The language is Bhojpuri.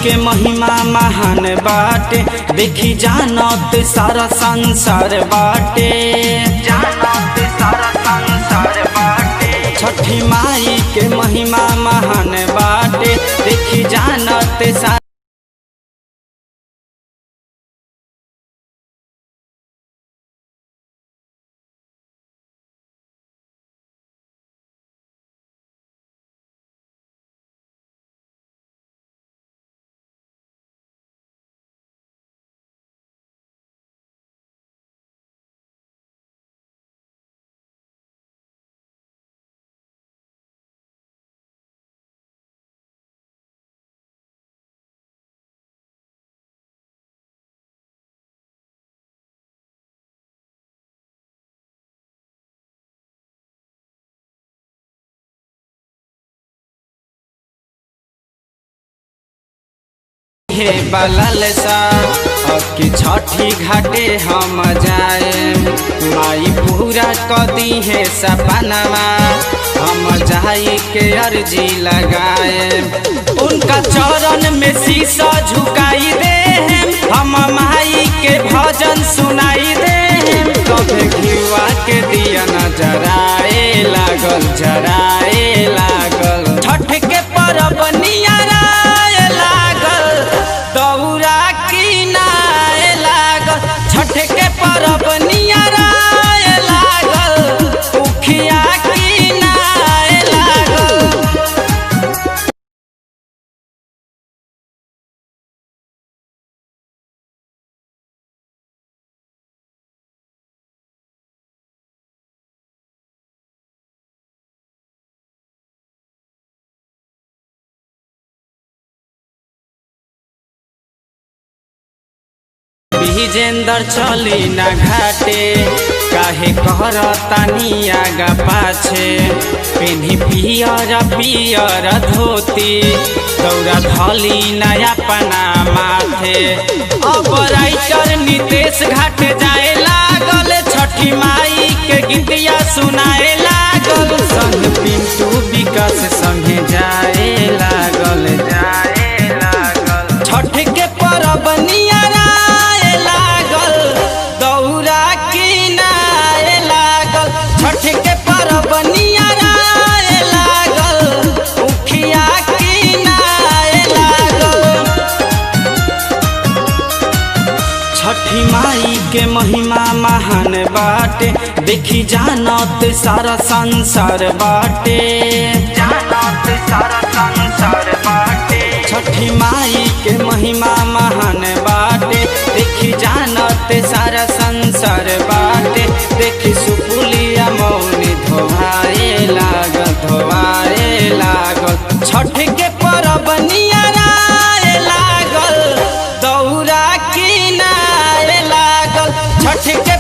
के महिमा महान बाटे, देखी जानत सारा संसार बाटे, जानत सारा संसार बाटे। छठी माई के महिमा महान बाटे, देखी जानत सारा हे बलल सा की छठी घाटे हम जाए, माई पूरा कदी है सपनवा, हम जाई के अर्जी लगाए। उनका चरण में शीशा झुकाई दे, हम माई के भजन सुनाई दे। कभी घिवा के दिया न जराए लागल, जराए लागल। छठ के परब नियराए लागल, दौरा किनाए लागल। छठ के परब नियराए लागल, उखिया किनाए लागल। विजेंदर चली ना घाटे, काहे कहर तानी आगा पाछे। पेन्ही पियर पियर धोती, दौरा धली नया पना माथे। अब राइटर नितेश घाटे जाए लागल, छठी माई के गीतिया सुनाए लागल। संग पिंटू विकास संगे जाए लागल, जाए लागल। छठ के परब नियराए लागल, दौरा किनाए लागल। छठ के परब नियराए लागल, उखिया किनाए लागल। छठी माई के महिमा महान बाटे, देखी जानत सारा संसार बाटे, जानत सारा संसार बाटे। छठी माई के महिमा महान बाटे, देखी जानत सारा संसार बाटे। देखी सुपुलिया मौनी धोवाए लागल, धोवाए लागल। छठ के परब नियराए लागल, दौरा किनाए लागल। छठ के